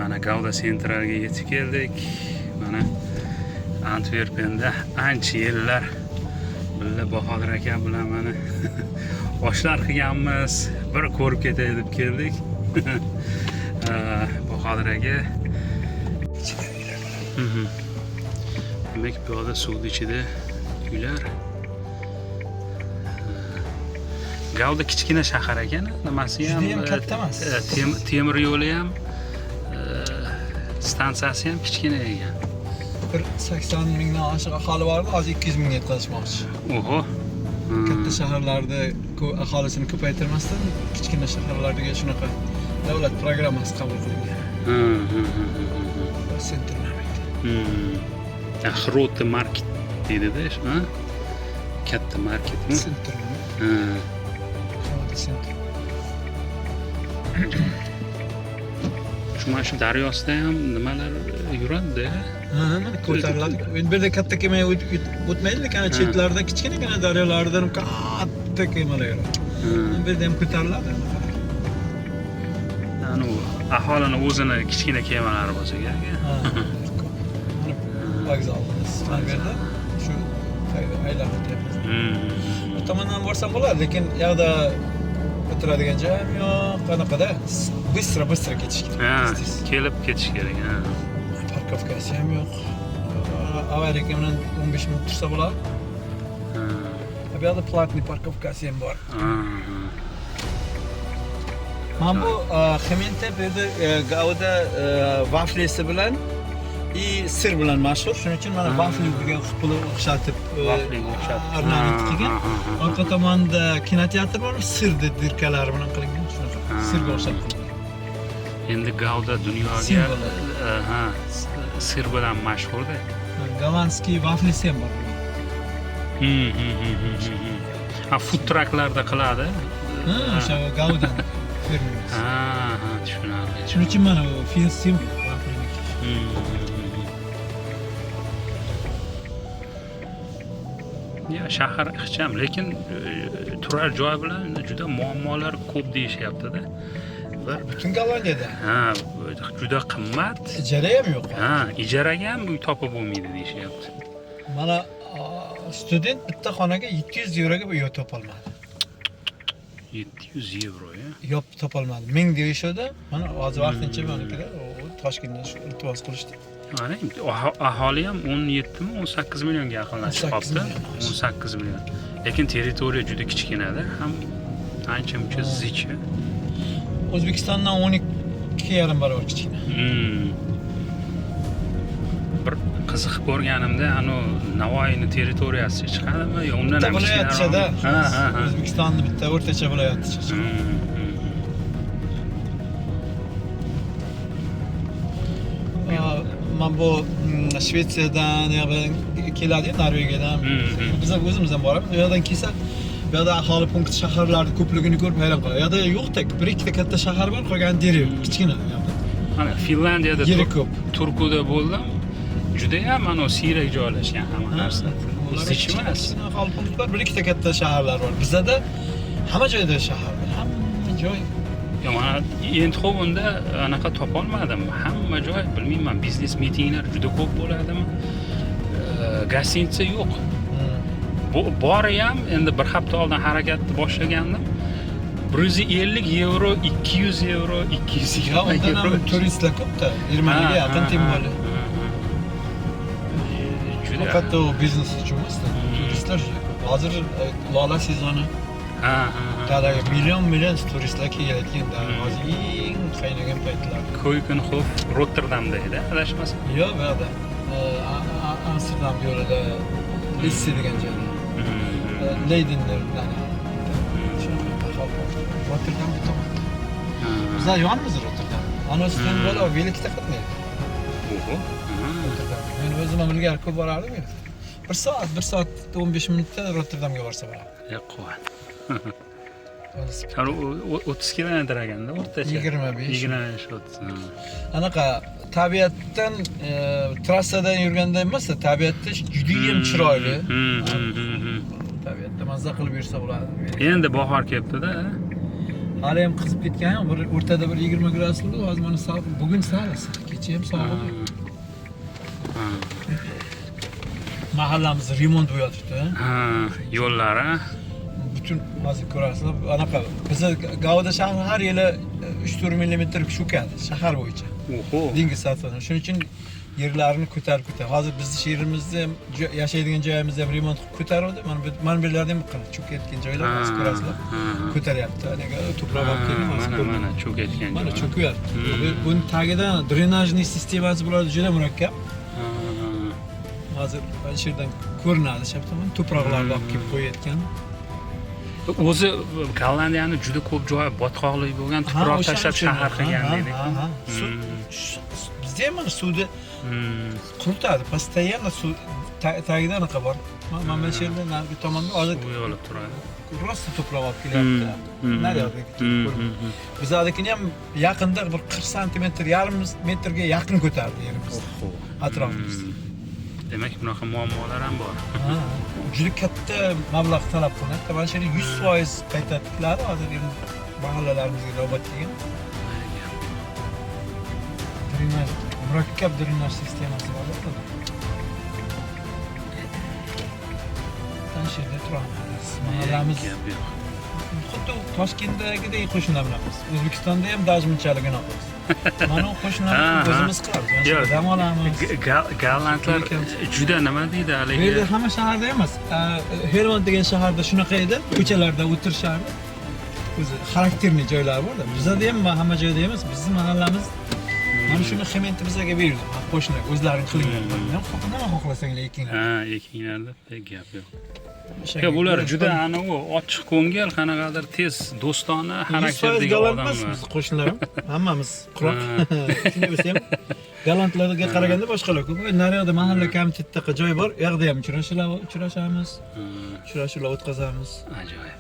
Mana Gauda Centralga yetib keldik. Mana Antwerpenda ancha yillar billa Bahodir aka bilan mana oshlar qilganmiz. Bir ko'rib ketay deb keldik. Bahodir aka. Demak, bu yerda suvning ichida uylar. Gauda kichkina shahar ekan, nimasi ham katta emas. Temir yo'li ham, stansiyasi ham kichkina ekan. 80 mingdan oshiq aholi bor, hozir 200 mingga yetkazishmoqchi. Oho. Katta shaharlarda aholisini ko'paytirmasdan kichkina shaharlarga shunaqa davlat programmasi qabul qilingan. Xroti market deydi-da, ha? Katta marketmi? Center. Shu daryosida ham nimalar yuradi-da. Mana ko'tariladi. Endi bu yerda katta kema o'tmaydi, lekin chetlarda kichkinagina daryolardan katta kemalar yuradi. Bu yerda ham ko'tariladi. Anu aholini o'zini kichkina kemalari bo'lsa kerak. Vokzalimiz mana bu yerda shu aylanib o'tyapmiz. Bu tomondan borsam bo'ladi, lekin u yoqda o'tiradigan joyim yo'q, qanaqada bыстро ketish kerak. Kelib ketish kerak. Parkovkasi ham yo'q. Avariyaga bilan 15 minut tursa bo'ladi. Bu yoqda platniy parkovkasi ham bor. Mana bu Xemente bu yerda Gauda vaflisi bilan sir bilan mashhur. Shuning uchun mana vafliga xuddi o'xshatib ornament qilgan. Orqa tomonda kinoteatr bor, sir dirkalari bilan qilingan. Shunaqa sirga o'xshatib. Endi Gauda dunyoga sir bilan mashhur-da. Gollandskiy vaflisi ham bor. Food trucklarda qiladi. O'sha Gauda firmasi. Tushunarli. Shuning uchun mana bu film Ya shahar ixcham, lekin turar joy bilan juda muammolar ko'p deyishyapti-da. Butun Gollandiyada. Juda qimmat. Ijara ham yo'q. Ijaraga ham uy topib bo'lmaydi deyishyapti. Mana student bitta xonaga 700 euroga uy topolmadi. 700 euro ya? Yo'q, topolmadi. 1000 deyishdi. Mana hozir vaqtincha meniki Toshkentdan iltimos qilishdi. Mana aholi ham 17 mi 18 millionga yaqinlashib qoldi. 18 million. Lekin territoriya juda kichkinada, ham ancha-muncha zich. O'zbekistondan 12,5 barobar kichkina. Bir qiziqib ko'rganimda, Navoiyning territoriyasi chiqadimi yo undan ham kichkinaroq? O'zbekistonning bitta o'rtacha viloyati chiqadi. Men bu Shvetsiyadan keladi, Norvegiyadan. Biz o'zimiz ham boramiz. U yerdan kelsa, bu yerda aholi punkti shaharlarni ko'pligini ko'rib hayron qoladi. U yerda yo'q-da, bir ikkita katta shahar bor, qolgan deri kichkina. Mana Finlandiyada yeri ko'p. Turkuda bo'ldim. Juda ham siyrak joylashgan hamma narsa. Zich emas. Aholi punktlar bir ikkita katta shaharlar bor. Bizda hamma joyda shahar bor. Hamma joy. Mana Eindhovenda anaqa topolmadim. Hamma joy, bilmayman, biznes mitinglar juda ko'p bo'ladimi? Gostinitsa yo'q. Bori ham endi bir hafta oldin harakatni boshlagandim. 150 euro, 200 euro, 200 euro. Undan ham turistlar ko'p-da, 20 ga yaqin tim bor. Faqat o biznes uchun emas, turistlar hozir lola sezoni. Dalaga million turistlar kelayotganda hozir eng qaynagan paytlar. Keukenhof Rotterdamda edi, adashmasam. Yo'q, bu yerda. Amsterdam yo'lida Lisse degan joyda. Leiden'da. Rotterdam tomonda. Bizlar yonimiz Rotterdam. Anosidan bola velikda qatnaydi. Men o'zim ham ilgari ko'p borardim. 1 soat 15 minutda Rotterdamga borsa bo'ladi. Yo'q. 30 kilometr ekanda o'rtacha. 25-30. Anaqa tabiatdan trassadan yurganda emas, tabiatda juda ham chiroyli. Tabiatda mazza qilib yursa bo'ladi. Endi bahor kelibdi-da. hali ham qizib ketgan, bir o'rtada bir 20 gradusli, hozir mana sovuq, bugun sal issiq, kecha ham sovuq edi. Mahallamiz remont bo'lyapti. Yo'llari. Bütün hozir ko'rasizlar, anaqa bizda Gavda shahri har yili 3-4 mm cho'kadi shahar bo'yicha. Oho. Dengiz sathini. Shuning uchun yerlarini ko'tarib. Hozir bizni sherimizda ham yashaydigan joyimizda ham remont qilib ko'taruvdi. Mana bu yerlarda ham cho'kayotgan joylar bor, ko'rasizlar. Ko'taryapti. Anaqa to'proq olib kelib mana cho'kayotgan joy. Mana cho'kyapti. Buni tagidan drenajniy sistemasi bo'ladi, juda murakkab. Hozir mana shu yerdan ko'rinadi, shaptaman to'proqlarni olib kelib qo'yayotgan. O'zi Gollandiyani juda ko'p joyi botqoqlik bo'lgan, tuproq tashlab shahar qilgan dedik. Bizda ham mana suvni quritadi, постоянно suv tagida anaqa bor. Mana shu yerda narigi tomonda hozir yo'lib turadi. Rosta to'proq olib kelyapti. Bizadikini ham yaqinda bir 40 sm, yarim metrga yaqin ko'tardi yerimiz. Atrofimizda. Demak, bunaqa muammolar ham bor. Juda katta mablag' talab qilinadi. Mana shuni 100% qayta tikladi hozir mahallalarimizga navbat kelgan. Drenaj, murakkab drenaj sistemasi bor. Mana shu yerda turamiz. Mahallamiz xuddi Toshkentdagidek qo'shnilar bilamiz. O'zbekistonda ham даже bunchalik emas. Mana qo'shnilarimiz o'zimiz qilamiz. Dam olamiz. Gollandlar juda nima deydi haligi? Bu yerda hamma shaharda emas. Helmond degan shaharda shunaqa edi. Ko'chalarda o'tirishardi. O'zi xarakterli joylari bor-da. Bizda ham hamma joyda emas. Bizning mahallamiz mana shuni ximenti bizga berdi. Qo'shnilar o'zlaring qilinglar. Nima xohlasanglar ekinglar. Ekinglarda gap yo'q. Bular juda anavi ochiq ko'ngil, qanaqadir tez, do'stona xarakterdagi odamlar. Biz qo'shnilar hammamiz quroq. Shunday bo'lsa ham gollandlarga qaraganda boshqalar ko'p. Naryoqda mahalla komitetidaqa joy bor, u yoqda ham uchrashamiz. Uchrashuvlar o'tkazamiz. Ajoyib.